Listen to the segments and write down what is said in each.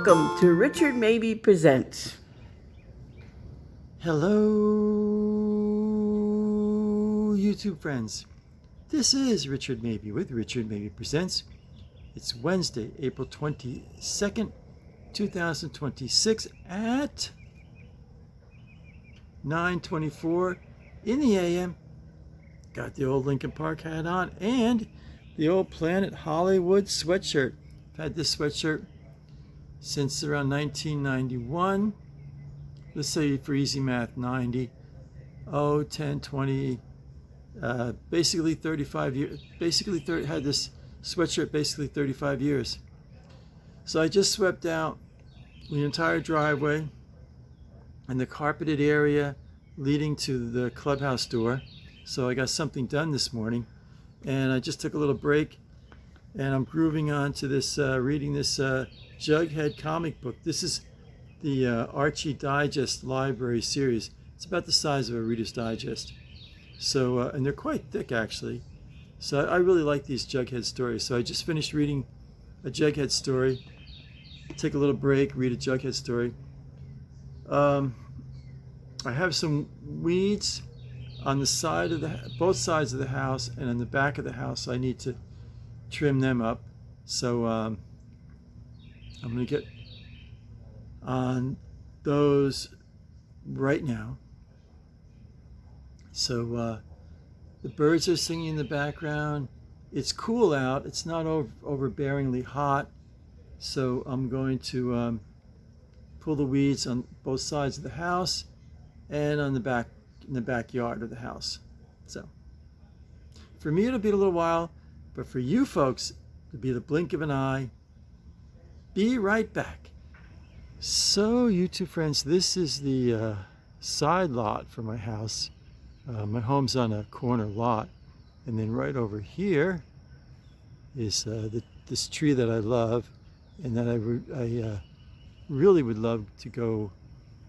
Welcome to Richard Mabey Presents. Hello, YouTube friends. This is Richard Mabey with Richard Mabey Presents. It's Wednesday, April 22nd, 2026 at 9:24 in the AM. Got the old Lincoln Park hat on and the old Planet Hollywood sweatshirt. I've had this sweatshirt since around 1991. Let's say for easy math, 90, 10, 20, basically 35 years. Had this sweatshirt basically 35 years. So I just swept out the entire driveway and the carpeted area leading to the clubhouse door. So I got something done this morning, and I just took a little break, and I'm grooving on to this, reading this Jughead comic book. This is the Archie Digest Library series. It's about the size of a Reader's Digest. So, and they're quite thick actually. So I really like these Jughead stories. So I just finished reading a Jughead story. Take a little break, read a Jughead story. I have some weeds on the side of both sides of the house and on the back of the house. So I need to trim them up. So I'm going to get on those right now. So the birds are singing in the background. It's cool out. It's not overbearingly hot. So I'm going to pull the weeds on both sides of the house and on the back, in the backyard of the house. So for me, it'll be a little while, but for you folks, it'll be the blink of an eye. Be right back. So, YouTube friends, this is the side lot for my house. My home's on a corner lot, and then right over here is this tree that I love, and that I really would love to go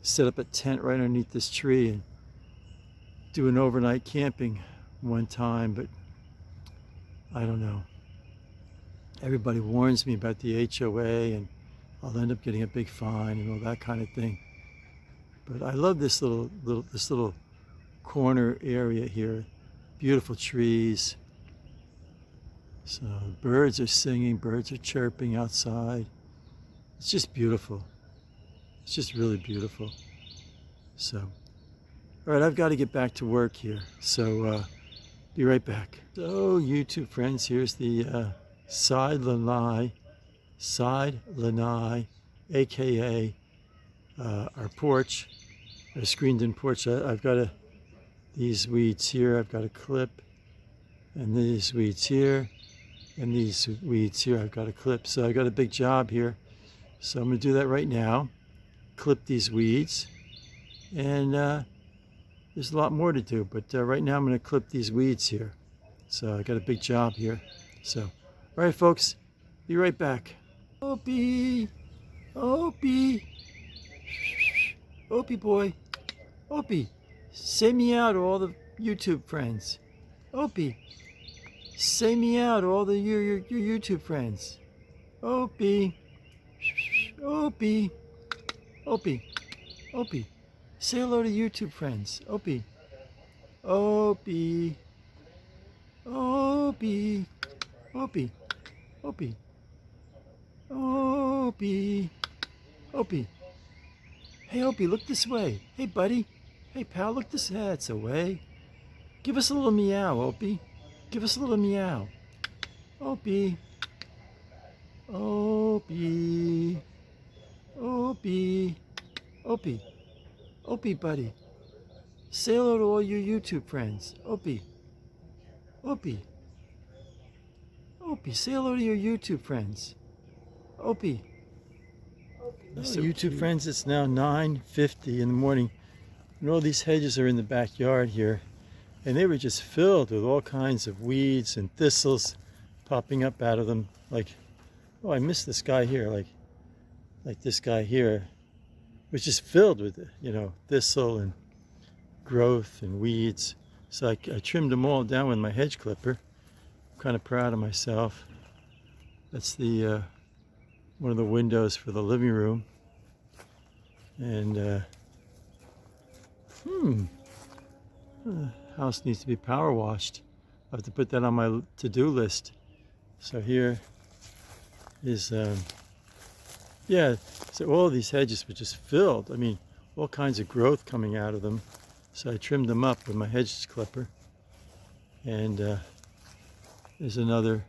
set up a tent right underneath this tree and do an overnight camping one time, but I don't know. Everybody warns me about the HOA and I'll end up getting a big fine and all that kind of thing. But I love this little corner area here. Beautiful trees. So birds are singing, birds are chirping outside. It's just beautiful. It's just really beautiful. So, all right, I've got to get back to work here. So be right back. So YouTube friends, here's the side lanai, aka our porch, our screened-in porch. I've got these weeds here. I've got a clip, and these weeds here, and these weeds here. I've got a clip. So I got a big job here. So I'm going to do that right now. Clip these weeds, and there's a lot more to do. But right now I'm going to clip these weeds here. So I got a big job here. So, all right, folks, be right back. Opie, Opie, Opie boy, Opie, say meow to all the YouTube friends. Opie, say meow to all the your YouTube friends. Opie, Opie, Opie, Opie, say hello to YouTube friends. Opie, Opie, Opie, Opie, Opie. Opie, Opie. Hey Opie, look this way. Hey buddy. Hey pal, look this way. That's a way. Give us a little meow, Opie. Give us a little meow. Opie. Opie. Opie. Opie. Opie buddy. Say hello to all your YouTube friends. Opie. Opie. Opie, say hello to your YouTube friends. Opie. So YouTube friends, it's now 9:50 in the morning, and all these hedges are in the backyard here, and they were just filled with all kinds of weeds and thistles popping up out of them. Like, oh, I missed this guy here. Like this guy here was just filled with, thistle and growth and weeds. So I trimmed them all down with my hedge clipper. I'm kind of proud of myself. That's the one of the windows for the living room. And the house needs to be power washed. I have to put that on my to-do list. So here is, yeah, so all of these hedges were just filled. I mean, all kinds of growth coming out of them. So I trimmed them up with my hedge clipper. And there's another,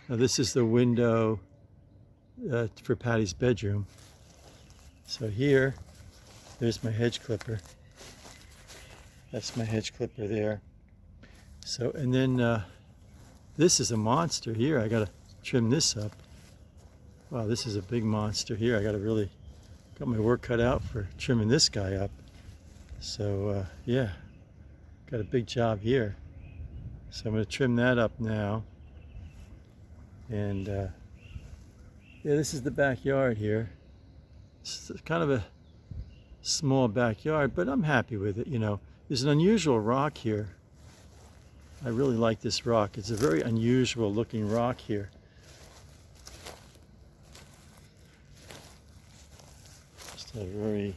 now this is the window for Patty's bedroom. So here, there's my hedge clipper. That's my hedge clipper there. So, and then this is a monster here. I gotta trim this up. Wow, this is a big monster here. I gotta really, got my work cut out for trimming this guy up. So yeah, got a big job here. So I'm gonna trim that up now. And yeah, this is the backyard here. It's kind of a small backyard, but I'm happy with it, you know. There's an unusual rock here. I really like this rock. It's a very unusual looking rock here. Just a very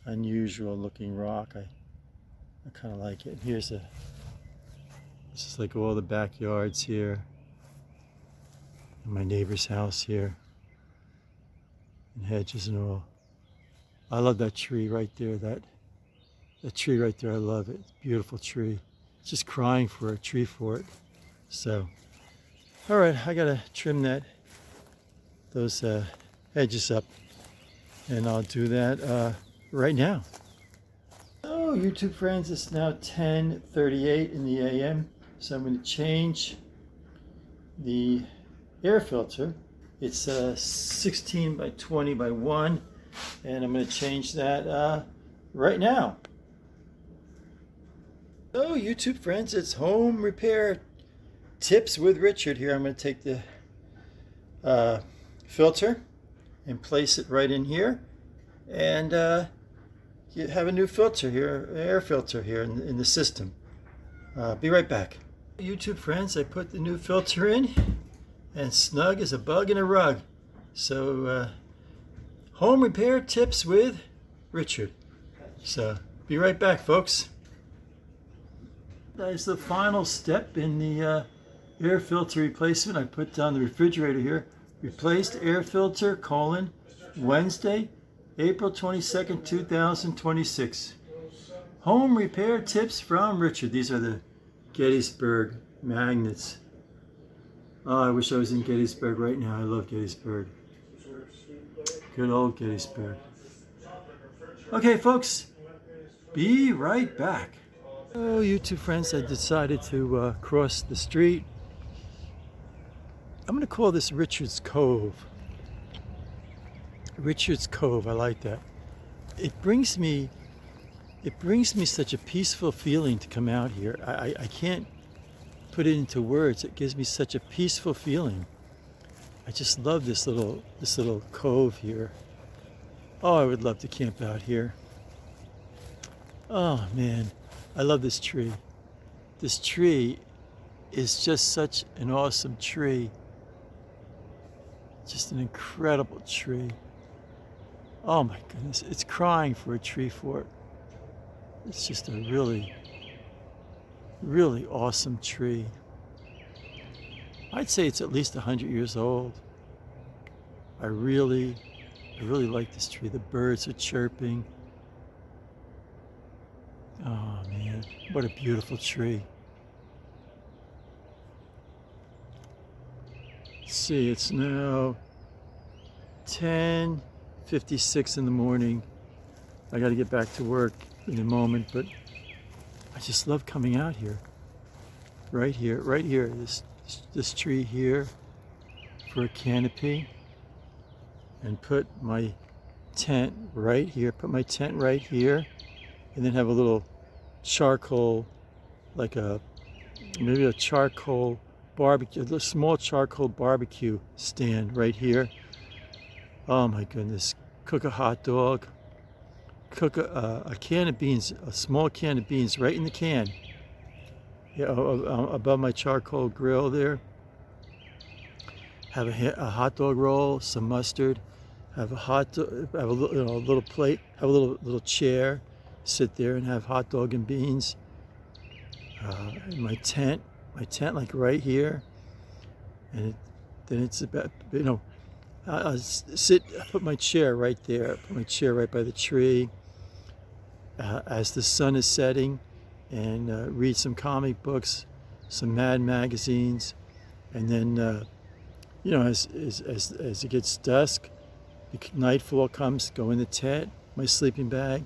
unusual looking rock. I kind of like it. This is like all the backyards here. And my neighbor's house here. And hedges and all. I love that tree right there. That tree right there, I love it. It's a beautiful tree. It's just crying for a tree fort. So, all right, I gotta trim those hedges up, and I'll do that right now. So, YouTube friends, it's now 10:38 in the a.m. So I'm going to change the air filter. It's 16 by 20 by 1, and I'm going to change that right now. So YouTube friends, it's home repair tips with Richard here. I'm going to take the filter and place it right in here, and you have a new filter here, air filter here in the system. Be right back. YouTube friends, I put the new filter in, and snug as a bug in a rug. So home repair tips with Richard. So be right back, folks. That's the final step in the air filter replacement. I put down the refrigerator here. Replaced air filter, Wednesday, April 22nd, 2026. Home repair tips from Richard. These are the Gettysburg magnets. Oh, I wish I was in Gettysburg right now. I love Gettysburg. Good old Gettysburg. Okay, folks, be right back. Oh, YouTube friends, I decided to cross the street. I'm going to call this Richard's Cove. Richard's Cove, I like that. It brings me such a peaceful feeling to come out here. I can't put it into words. It gives me such a peaceful feeling. I just love this little cove here. Oh, I would love to camp out here. Oh man, I love this tree. This tree is just such an awesome tree. Just an incredible tree. Oh my goodness, it's crying for a tree fort. It's just a really, really awesome tree. I'd say it's at least 100 years old. I really like this tree. The birds are chirping. Oh man, what a beautiful tree. Let's see, it's now 10:56 in the morning. I got to get back to work in a moment, but I just love coming out here. Right here, this tree here for a canopy, and put my tent right here. Put my tent right here, and then have a little charcoal, maybe a charcoal barbecue, a small charcoal barbecue stand right here. Oh my goodness! Cook a hot dog. Cook a can of beans, a small can of beans, right in the can. Yeah, above my charcoal grill there. have a hot dog roll, some mustard, have a have a little, little plate, have a little chair, sit there and have hot dog and beans. In my tent like right here, and then it's about, I put my chair right there, put my chair right by the tree, as the sun is setting, and read some comic books, some Mad magazines, and then as it gets dusk, nightfall comes, go in the tent, my sleeping bag,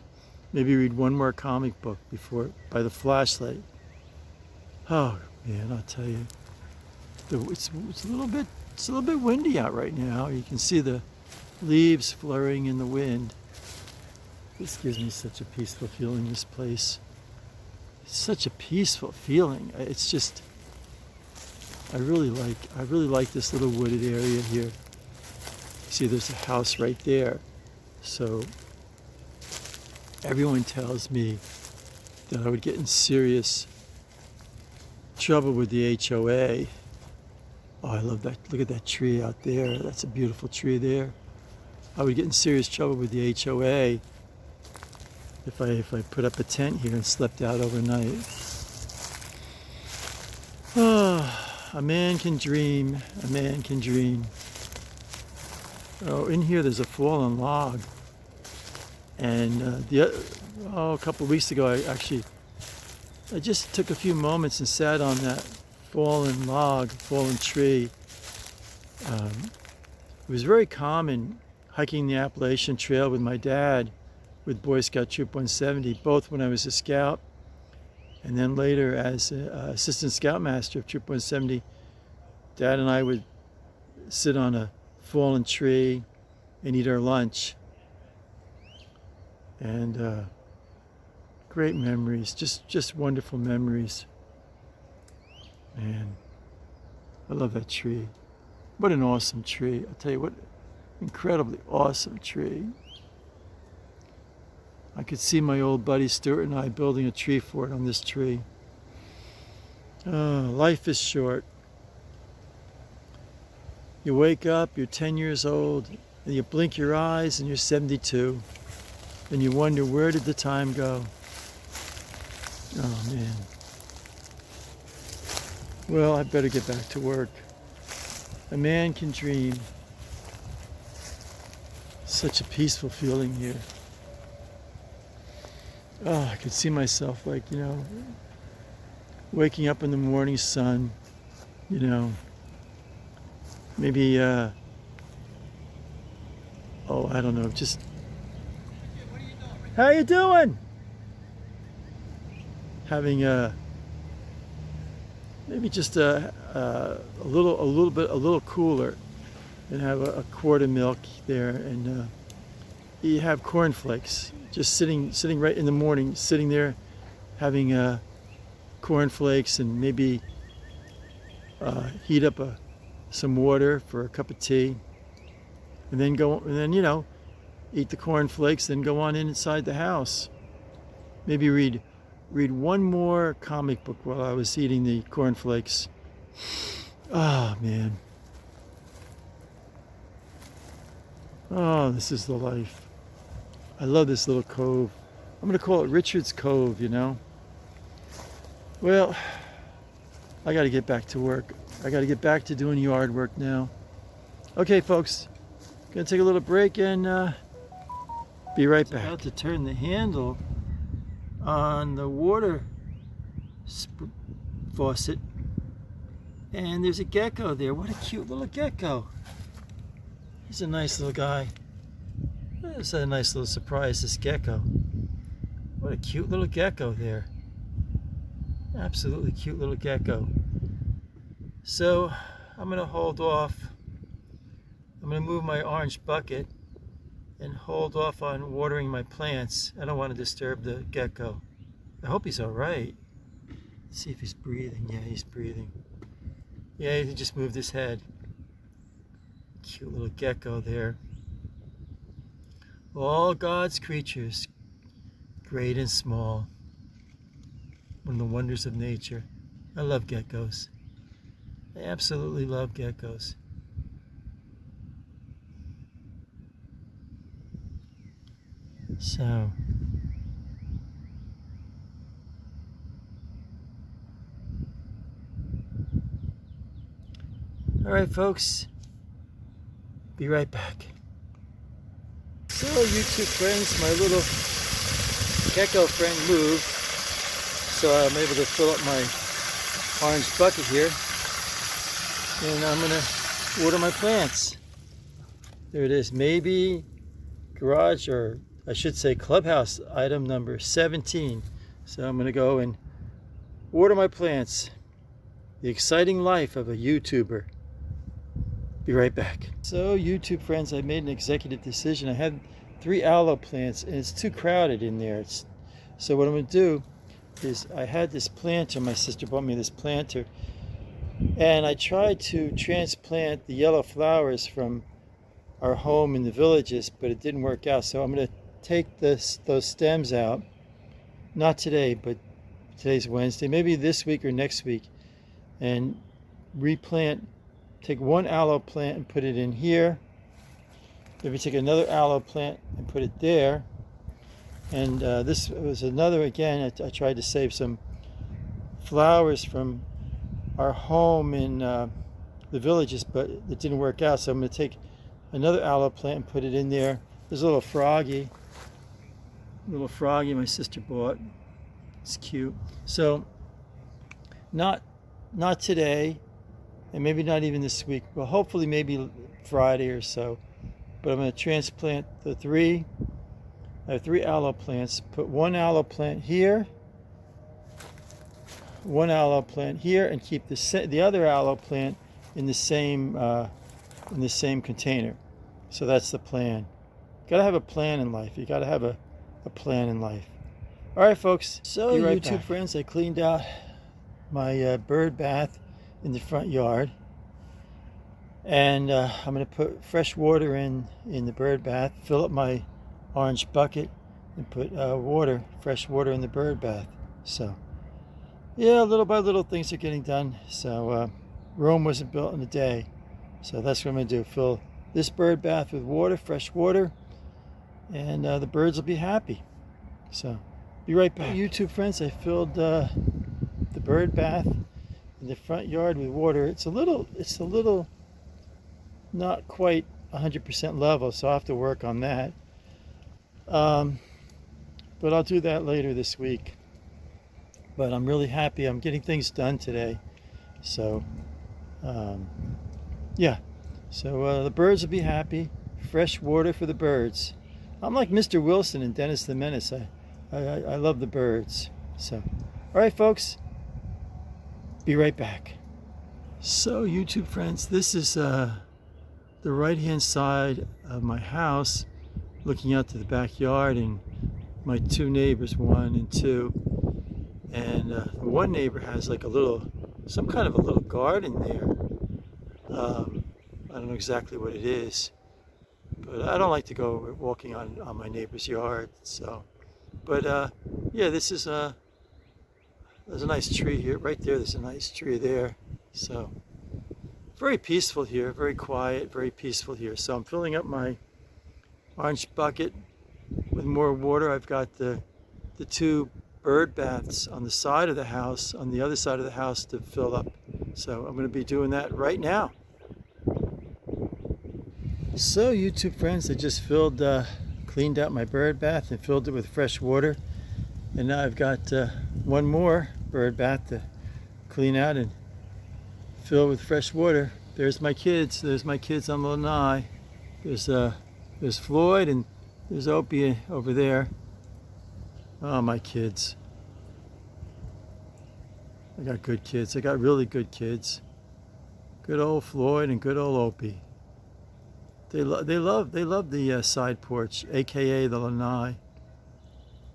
maybe read one more comic book before by the flashlight. Oh man, I'll tell you, it's a little bit windy out right now. You can see the leaves flurrying in the wind. This gives me such a peaceful feeling. This place, it's such a peaceful feeling. It's just, I really like this little wooded area here. See, there's a house right there. So everyone tells me that I would get in serious trouble with the HOA. Oh, I love that. Look at that tree out there. That's a beautiful tree there. I would get in serious trouble with the HOA if I put up a tent here and slept out overnight. Oh, a man can dream. A man can dream. Oh, in here there's a fallen log. And a couple of weeks ago, I just took a few moments and sat on that fallen log, fallen tree. It was very common hiking the Appalachian Trail with my dad, with Boy Scout Troop 170, both when I was a scout and then later as assistant scoutmaster of Troop 170. Dad and I would sit on a fallen tree and eat our lunch. And great memories, just wonderful memories. Man, I love that tree. What an awesome tree. I'll tell you what, incredibly awesome tree. I could see my old buddy Stuart and I building a tree fort on this tree. Life is short. You wake up, you're 10 years old, and you blink your eyes and you're 72. And you wonder, where did the time go? Oh man. Well, I better get back to work. A man can dream. Such a peaceful feeling here. Oh, I could see myself waking up in the morning sun, maybe, I don't know, just, how you doing? Having maybe just a little cooler, and have a quart of milk there, and you have cornflakes. Just sitting right in the morning, sitting there, having cornflakes, and maybe heat up some water for a cup of tea, and then eat the cornflakes, then go on inside the house. Maybe read one more comic book while I was eating the cornflakes. Ah, man. Oh, this is the life. I love this little cove. I'm going to call it Richard's Cove, Well, I got to get back to work. I got to get back to doing yard work now. Okay, folks. Going to take a little break and be right back. About to turn the handle on the water faucet, and there's a gecko there. What a cute little gecko. He's a nice little guy. It's a nice little surprise, this gecko. What a cute little gecko there. Absolutely cute little gecko. So I'm going to hold off. I'm going to move my orange bucket and hold off on watering my plants. I don't want to disturb the gecko. I hope he's all right. Let's see if he's breathing. Yeah, he's breathing. Yeah, he just moved his head. Cute little gecko there. All God's creatures, great and small. One of the wonders of nature. I love geckos. I absolutely love geckos. So all right, folks, be right back. So YouTube friends, my little gecko friend moved, so I'm able to fill up my orange bucket here, and I'm gonna water my plants. There it is, Mabey garage, or I should say clubhouse item number 17. So I'm gonna go and water my plants. The exciting life of a YouTuber. Be right back. So YouTube friends, I made an executive decision. I had 3 aloe plants and it's too crowded in there. So what I'm gonna do is, I had this planter, my sister bought me this planter, and I tried to transplant the yellow flowers from our home in the villages, but it didn't work out. So I'm gonna take those stems out, not today, but today's Wednesday, maybe this week or next week, and replant. Take 1 aloe plant and put it in here. Maybe take another aloe plant and put it there. And this was another, again, I tried to save some flowers from our home in the villages, but it didn't work out. So I'm going to take another aloe plant and put it in there. There's a little froggy my sister bought. It's cute. So not today, and maybe not even this week, but hopefully maybe Friday or so. But I'm going to transplant the 3. I have 3 aloe plants. Put 1 aloe plant here, 1 aloe plant here, and keep the other aloe plant in the same container. So that's the plan. You gotta have a plan in life. You gotta have a plan in life. All right, folks. So YouTube friends, I cleaned out my bird bath in the front yard, and I'm going to put fresh water in the bird bath, fill up my orange bucket, and put fresh water in the bird bath. So yeah, little by little things are getting done. So Rome wasn't built in a day. So that's what I'm going to do, fill this bird bath with water, fresh water, and the birds will be happy. So be right back. YouTube friends, I filled the bird bath in the front yard with water. It's a little not quite 100% level, so I'll have to work on that. But I'll do that later this week. But I'm really happy. I'm getting things done today. So yeah. So the birds will be happy. Fresh water for the birds. I'm like Mr. Wilson in Dennis the Menace. I love the birds. So, all right, folks. Be right back. So YouTube friends, this is the right hand side of my house, looking out to the backyard, and my 2 neighbors, 1 and 2, and one neighbor has like some kind of a little garden there. I don't know exactly what it is, but I don't like to go walking on my neighbor's yard. So, but yeah, this is there's a nice tree here, right there. There's a nice tree there. So very peaceful here, very quiet, very peaceful here. So I'm filling up my orange bucket with more water. I've got the 2 bird baths on the side of the house, on the other side of the house, to fill up. So I'm going to be doing that right now. So YouTube friends, I just cleaned out my bird bath and filled it with fresh water. And now I've got 1 more bird bath to clean out and fill with fresh water. There's my kids. There's my kids on the lanai. There's Floyd, and there's Opie over there. Oh, my kids. I got good kids. I got really good kids. Good old Floyd and good old Opie. They love the side porch, aka the lanai.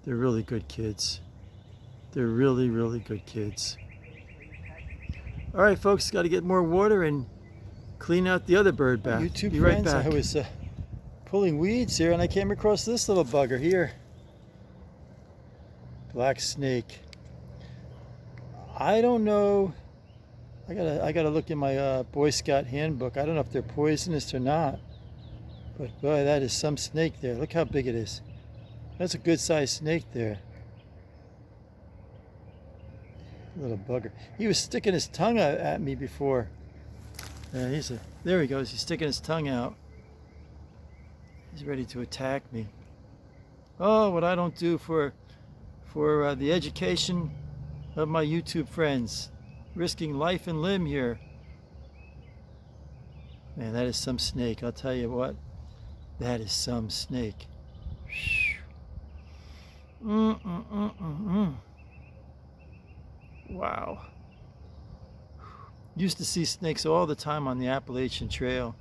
They're really good kids. They're really, really good kids. All right, folks, got to get more water and clean out the other bird bath. YouTube Be right friends, back. I was pulling weeds here, and I came across this little bugger here. Black snake. I don't know. I gotta look in my Boy Scout handbook. I don't know if they're poisonous or not. But boy, that is some snake there. Look how big it is. That's a good sized snake there. Little bugger. He was sticking his tongue out at me before. Yeah, there he goes. He's sticking his tongue out. He's ready to attack me. Oh, what I don't do for the education of my YouTube friends. Risking life and limb here. Man, that is some snake. I'll tell you what. That is some snake. Wow. Used to see snakes all the time on the Appalachian Trail,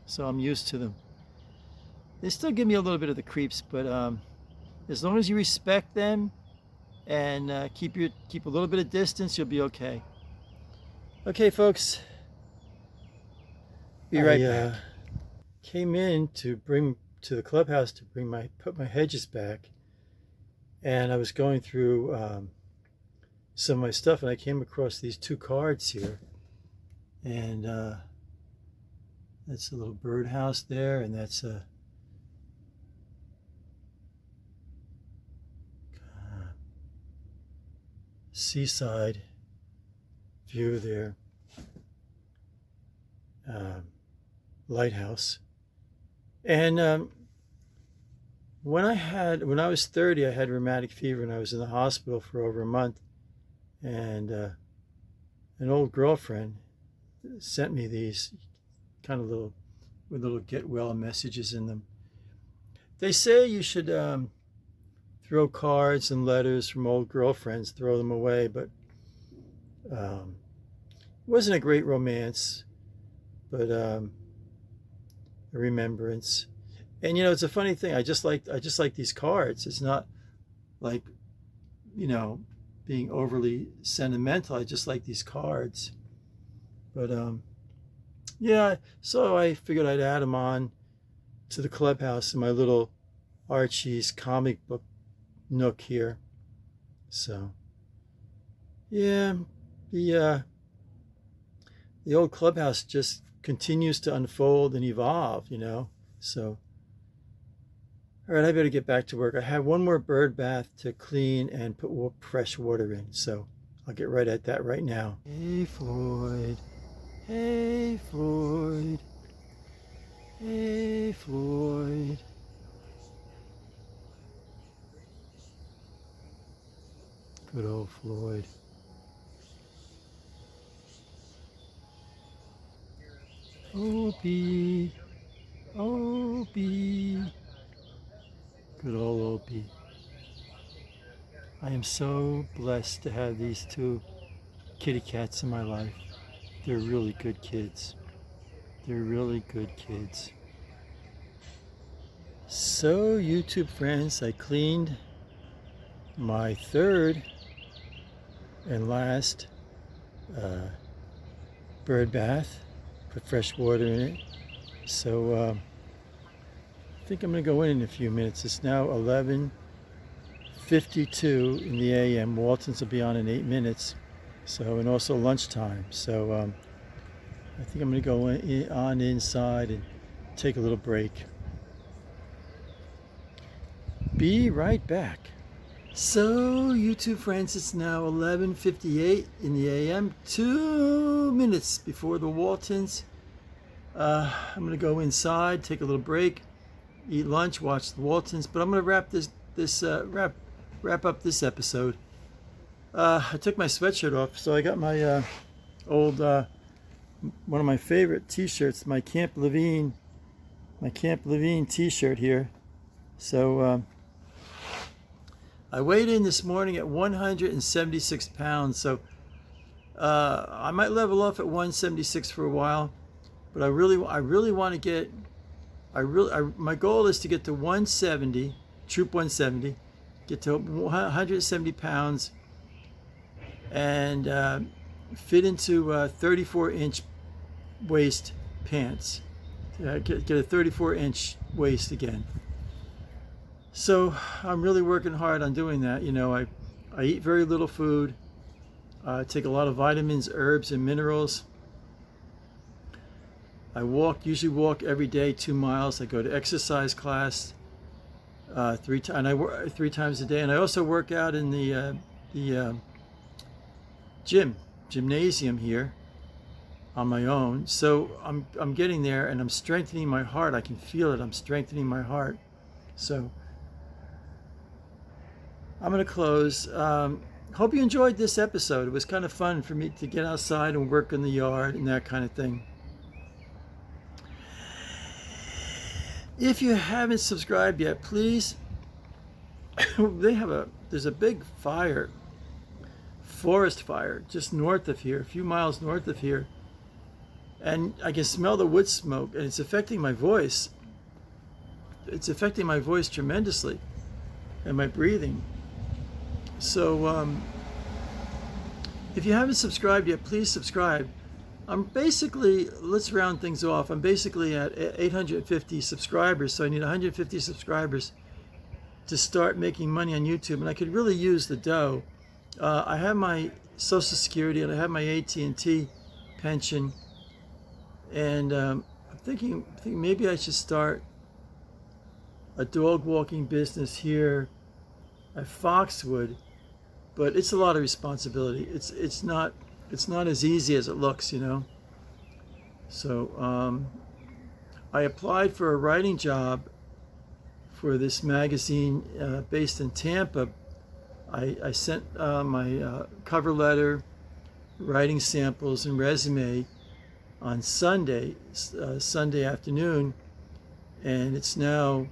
so I'm used to them. They still give me a little bit of the creeps, but as long as you respect them and keep a little bit of distance, you'll be okay. Okay, folks. Be right back. Came in to the clubhouse to put my hedges back, and I was going through some of my stuff, and I came across these two cards here, and that's a little birdhouse there, and that's a seaside view there, lighthouse. And when I was 30, I had rheumatic fever, and I was in the hospital for over a month. And an old girlfriend sent me these kind of little get well messages in them. They say you should throw cards and letters from old girlfriends, throw them away, but it wasn't a great romance, but a remembrance. And it's a funny thing. I just like these cards. It's not like, being overly sentimental. I just like these cards. But yeah, so I figured I'd add them on to the clubhouse in my little Archie's comic book nook here. So yeah, the old clubhouse just continues to unfold and evolve, so all right, I better get back to work. I have one more bird bath to clean and put fresh water in, so I'll get right at that right now. Hey, Floyd. Hey, Floyd. Hey, Floyd. Good old Floyd. Opie. Opie. Good old Opie. I am so blessed to have these two kitty cats in my life. They're really good kids. They're really good kids. So, YouTube friends, I cleaned my third and last bird bath, put fresh water in it. So, I think I'm going to go in a few minutes. It's now 11:52 in the a.m. Walton's will be on in 8 minutes. So, and also lunchtime. So, I think I'm going to go on inside and take a little break. Be right back. So, YouTube friends, it's now 11:58 in the a.m. 2 minutes before the Waltons. I'm going to go inside, take a little break, eat lunch, watch the Waltons, but I'm going to wrap up this episode. I took my sweatshirt off, so I got my old one of my favorite t-shirts, my Camp Levine t-shirt here. So I weighed in this morning at 176 pounds, so I might level off at 176 for a while, but I really want to get. My goal is to get to 170, troop 170, get to 170 pounds, and fit into 34-inch waist pants. Get a 34-inch waist again. So I'm really working hard on doing that. I eat very little food. I take a lot of vitamins, herbs, and minerals. I usually walk every day 2 miles. I go to exercise class. and I work 3 times a day, and I also work out in the gymnasium here on my own. So I'm getting there, and I'm strengthening my heart. I can feel it. I'm strengthening my heart. So I'm going to close. Hope you enjoyed this episode. It was kind of fun for me to get outside and work in the yard and that kind of thing. If you haven't subscribed yet, please. There's a big fire, forest fire, just north of here, a few miles north of here. And I can smell the wood smoke, and it's affecting my voice. It's affecting my voice tremendously and my breathing. So if you haven't subscribed yet, please subscribe. I'm basically, let's round things off. I'm basically at 850 subscribers, so I need 150 subscribers to start making money on YouTube, and I could really use the dough. I have my Social Security and I have my AT&T pension, and I'm thinking maybe I should start a dog walking business here at Foxwood, but it's a lot of responsibility. It's not as easy as it looks, you know. So I applied for a writing job for this magazine based in Tampa. I sent my cover letter, writing samples, and resume on Sunday afternoon, and it's now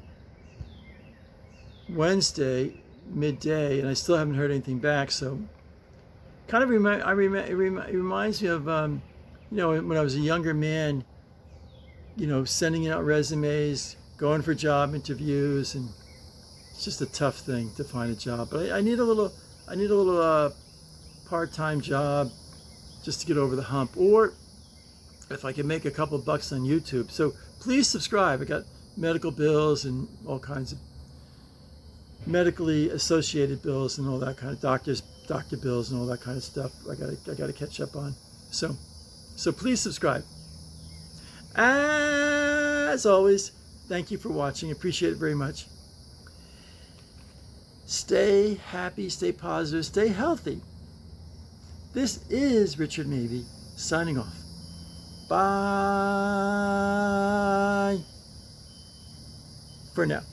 Wednesday midday, and I still haven't heard anything back. So kind of it reminds me of you know, when I was a younger man, you know, sending out resumes, going for job interviews, and it's just a tough thing to find a job. But I need a little part-time job just to get over the hump, or if I can make a couple bucks on YouTube. So please subscribe. I got medical bills and all kinds of medically associated bills and all that kind of doctor bills and all that kind of stuff. I gotta catch up on. So please subscribe. As always, thank you for watching. Appreciate it very much. Stay happy, stay positive, stay healthy. This is Richard Mabey signing off. Bye for now.